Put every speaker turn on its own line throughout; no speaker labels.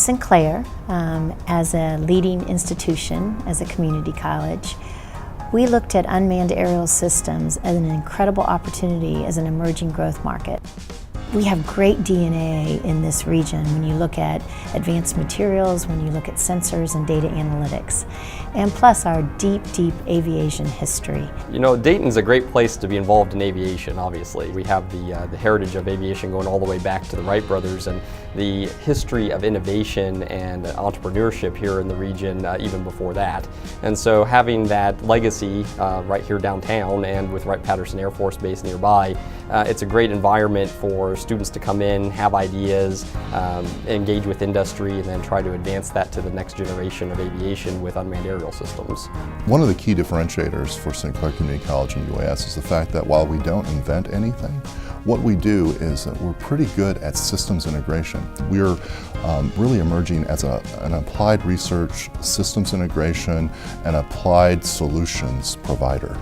Sinclair, as a leading institution, as a community college, we looked at unmanned aerial systems as an incredible opportunity as an emerging growth market. We have great DNA in this region when you look at advanced materials, when you look at sensors and data analytics, and plus our deep, deep aviation history.
You know, Dayton's a great place to be involved in aviation, obviously. We have the heritage of aviation going all the way back to the Wright brothers and the history of innovation and entrepreneurship here in the region even before that. And so having that legacy right here downtown and with Wright-Patterson Air Force Base nearby, it's a great environment for students to come in, have ideas, engage with industry, and then try to advance that to the next generation of aviation with unmanned aerial systems.
One of the key differentiators for Sinclair Community College and UAS is the fact that while we don't invent anything, what we do is that we're pretty good at systems integration. We're really emerging as an applied research, systems integration, and applied solutions provider.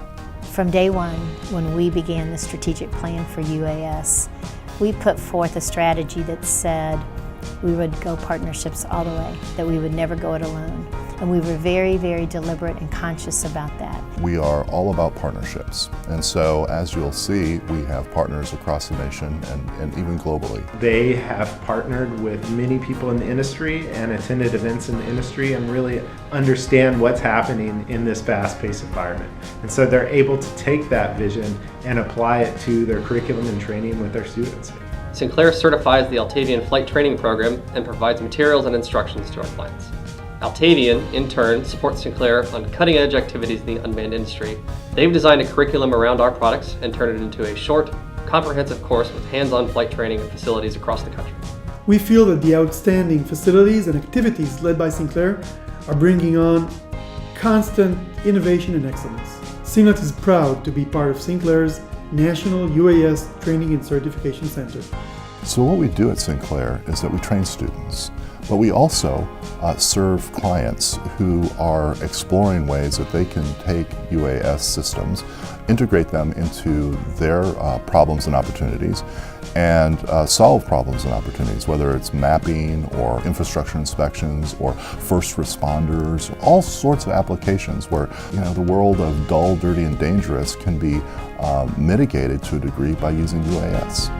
From day one, when we began the strategic plan for UAS, we put forth a strategy that said we would go partnerships all the way, that we would never go it alone. And we were very, very deliberate and conscious about that.
We are all about partnerships. And so, as you'll see, we have partners across the nation and even globally.
They have partnered with many people in the industry and attended events in the industry and really understand what's happening in this fast-paced environment. And so they're able to take that vision and apply it to their curriculum and training with their students.
Sinclair certifies the Altavian Flight Training Program and provides materials and instructions to our flights. Altavian, in turn, supports Sinclair on cutting-edge activities in the unmanned industry. They've designed a curriculum around our products and turned it into a short, comprehensive course with hands-on flight training and facilities across the country.
We feel that the outstanding facilities and activities led by Sinclair are bringing on constant innovation and excellence. Singlet is proud to be part of Sinclair's National UAS Training and Certification Center.
So what we do at Sinclair is that we train students, but we also serve clients who are exploring ways that they can take UAS systems, integrate them into their problems and opportunities, and solve problems and opportunities, whether it's mapping or infrastructure inspections or first responders, all sorts of applications where the world of dull, dirty, and dangerous can be mitigated to a degree by using UAS.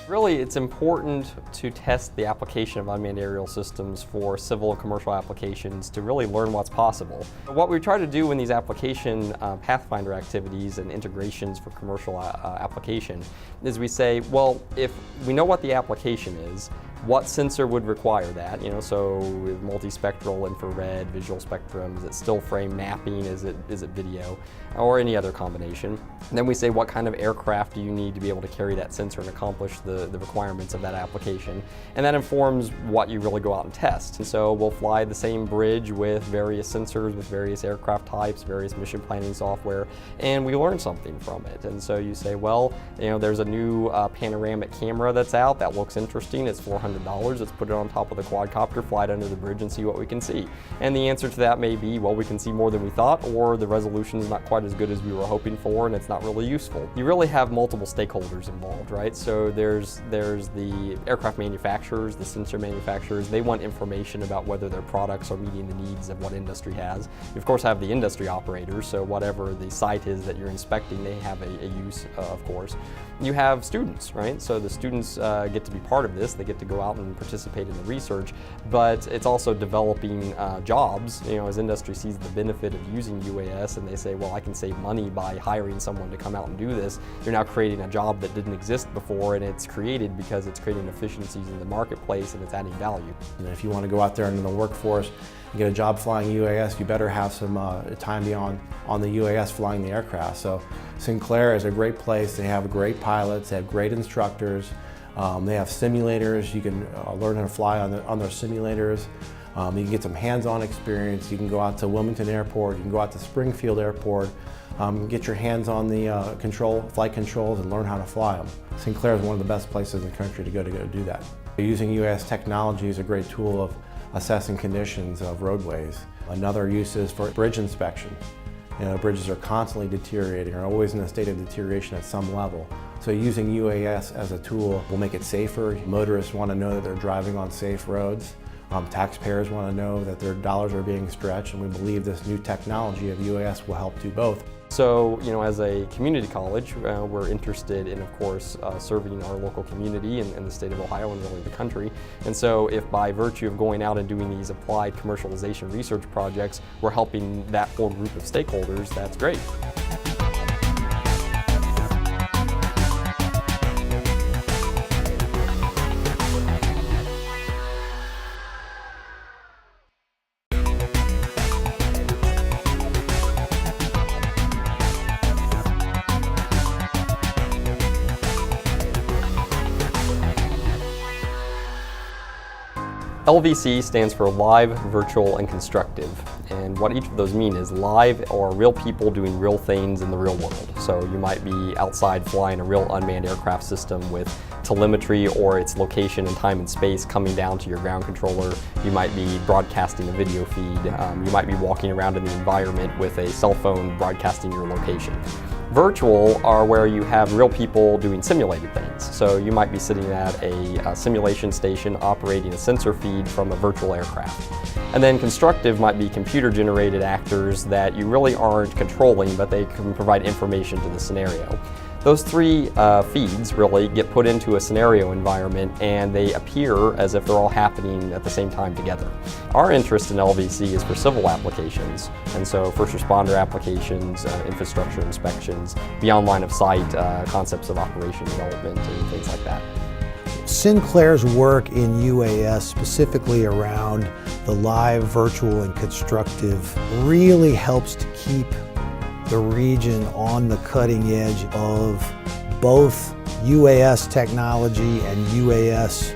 Really, it's important to test the application of unmanned aerial systems for civil and commercial applications to really learn what's possible. What we try to do in these application pathfinder activities and integrations for commercial application is we say, well, if we know what the application is, what sensor would require that? So with multispectral, infrared, visual spectrum, is it still frame mapping, is it video, or any other combination? And then we say, what kind of aircraft do you need to be able to carry that sensor and accomplish the requirements of that application? And that informs what you really go out and test. And so we'll fly the same bridge with various sensors, with various aircraft types, various mission planning software, and we learn something from it. And so you say, well, there's a new panoramic camera that's out that looks interesting, it's $400. Let's put it on top of the quadcopter, fly it under the bridge, and see what we can see. And the answer to that may be, well, we can see more than we thought, or the resolution is not quite as good as we were hoping for, and it's not really useful. You really have multiple stakeholders involved, right? So there's the aircraft manufacturers, the sensor manufacturers. They want information about whether their products are meeting the needs of what industry has. You of course have the industry operators, so whatever the site is that you're inspecting, they have a use, of course. You have students, right? So the students get to be part of this. They get to go out and participate in the research, but it's also developing jobs. As industry sees the benefit of using UAS and they say, well, I can save money by hiring someone to come out and do this, you're now creating a job that didn't exist before, and it's created because it's creating efficiencies in the marketplace and it's adding value.
And if you want to go out there into the workforce and get a job flying UAS, you better have some time beyond on the UAS flying the aircraft. So Sinclair is a great place. They have great pilots, they have great instructors, they have simulators. You can learn how to fly on their simulators. You can get some hands-on experience. You can go out to Wilmington Airport, you can go out to Springfield Airport, get your hands on the flight controls and learn how to fly them. Sinclair is one of the best places in the country to go do that. Using UAS technology is a great tool of assessing conditions of roadways. Another use is for bridge inspection. Bridges are constantly deteriorating, are always in a state of deterioration at some level. So using UAS as a tool will make it safer. Motorists want to know that they're driving on safe roads. Taxpayers want to know that their dollars are being stretched, and we believe this new technology of UAS will help do both.
So, as a community college, we're interested in, of course, serving our local community and the state of Ohio and really the country. And so if by virtue of going out and doing these applied commercialization research projects, we're helping that whole group of stakeholders, that's great. LVC stands for Live, Virtual, and Constructive. And what each of those mean is live are real people doing real things in the real world. So you might be outside flying a real unmanned aircraft system with telemetry or its location and time and space coming down to your ground controller. You might be broadcasting a video feed. You might be walking around in the environment with a cell phone broadcasting your location. Virtual are where you have real people doing simulated things. So you might be sitting at a simulation station operating a sensor feed from a virtual aircraft. And then constructive might be computer-generated actors that you really aren't controlling, but they can provide information to the scenario. Those three feeds really get put into a scenario environment and they appear as if they're all happening at the same time together. Our interest in LVC is for civil applications, and so first responder applications, infrastructure inspections, beyond line of sight, concepts of operation development and things like that.
Sinclair's work in UAS, specifically around the live, virtual, and constructive, really helps to keep the region on the cutting edge of both UAS technology and UAS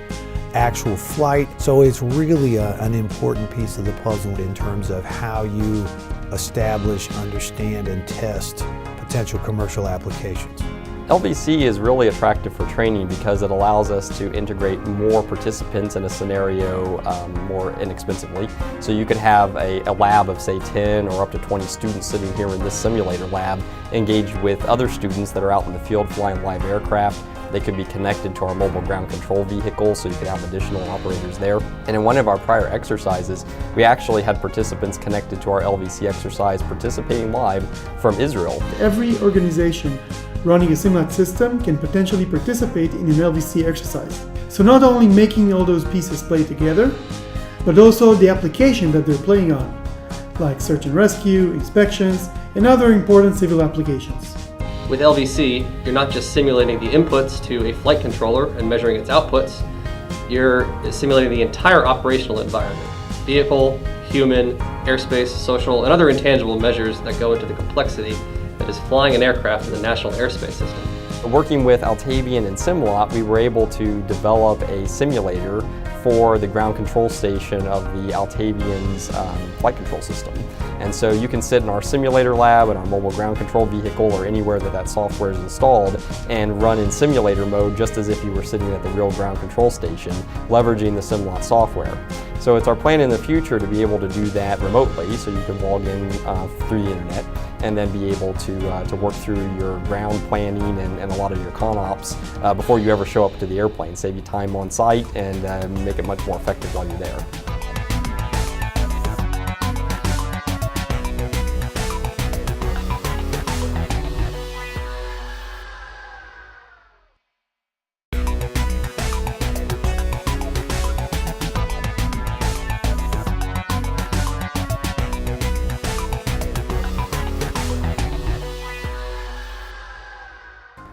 actual flight. So it's really an important piece of the puzzle in terms of how you establish, understand, and test potential commercial applications.
LVC is really attractive for training because it allows us to integrate more participants in a scenario more inexpensively. So you could have a lab of say 10 or up to 20 students sitting here in this simulator lab engaged with other students that are out in the field flying live aircraft. They could be connected to our mobile ground control vehicle, so you could have additional operators there. And in one of our prior exercises, we actually had participants connected to our LVC exercise participating live from Israel.
Every organization running a SimLab system can potentially participate in an LVC exercise. So not only making all those pieces play together, but also the application that they're playing on, like search and rescue, inspections, and other important civil applications.
With LVC, you're not just simulating the inputs to a flight controller and measuring its outputs, you're simulating the entire operational environment. Vehicle, human, airspace, social, and other intangible measures that go into the complexity that is flying an aircraft in the National Airspace System.
Working with Altavian and Simlot, we were able to develop a simulator for the ground control station of the Altavian's flight control system. And so you can sit in our simulator lab, in our mobile ground control vehicle, or anywhere that software is installed and run in simulator mode just as if you were sitting at the real ground control station, leveraging the Simlot software. So it's our plan in the future to be able to do that remotely, so you can log in through the internet and then be able to work through your ground planning and a lot of your con-ops before you ever show up to the airplane, save you time on site and make it much more effective while you're there.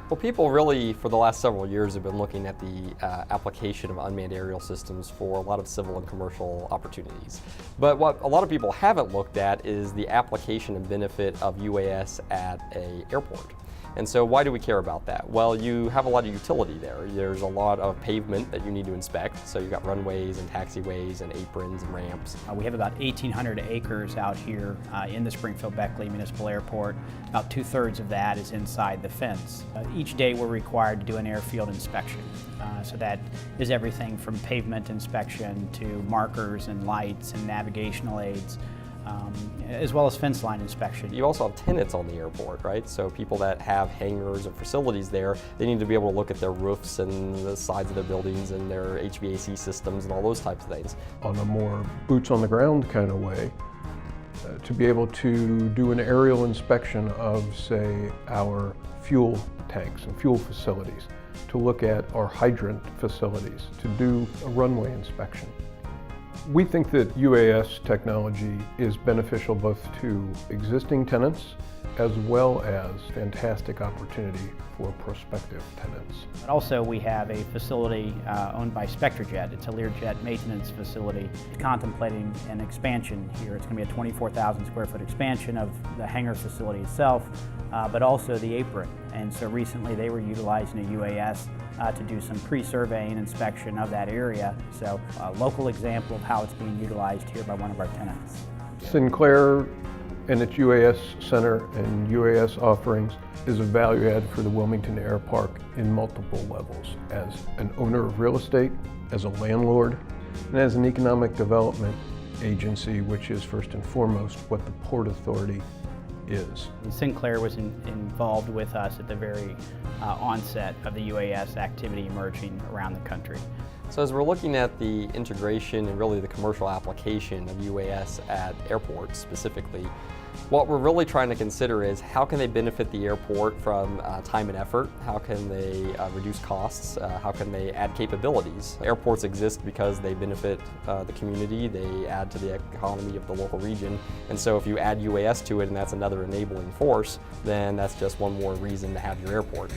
Well, people really, for the last several years, have been looking at the application of unmanned aerial systems for a lot of civil and commercial opportunities. But what a lot of people haven't looked at is the application and benefit of UAS at an airport. And so why do we care about that? Well, you have a lot of utility there. There's a lot of pavement that you need to inspect. So you've got runways and taxiways and aprons and ramps.
We have about 1,800 acres out here in the Springfield-Beckley Municipal Airport. About 2/3 of that is inside the fence. Each day we're required to do an airfield inspection. So that is everything from pavement inspection to markers and lights and navigational aids. As well as fence line inspection.
You also have tenants on the airport, right? So people that have hangars or facilities there, they need to be able to look at their roofs and the sides of their buildings and their HVAC systems and all those types of things.
On a more boots on the ground kind of way, to be able to do an aerial inspection of, say, our fuel tanks and fuel facilities, to look at our hydrant facilities, to do a runway inspection. We think that UAS technology is beneficial both to existing tenants as well as fantastic opportunity for prospective tenants.
But also we have a facility owned by SpectraJet. It's a Learjet maintenance facility contemplating an expansion here. It's going to be a 24,000 square foot expansion of the hangar facility itself, but also the apron. And so recently they were utilizing a UAS to do some pre-survey and inspection of that area. So a local example of how it's being utilized here by one of our tenants.
Sinclair and its UAS Center and UAS offerings is a value add for the Wilmington Air Park in multiple levels, as an owner of real estate, as a landlord, and as an economic development agency, which is first and foremost what the Port Authority is.
Sinclair was involved with us at the very onset of the UAS activity emerging around the country.
So as we're looking at the integration and really the commercial application of UAS at airports specifically, what we're really trying to consider is how can they benefit the airport from time and effort, how can they reduce costs, how can they add capabilities. Airports exist because they benefit the community, they add to the economy of the local region, and so if you add UAS to it and that's another enabling force, then that's just one more reason to have your airport.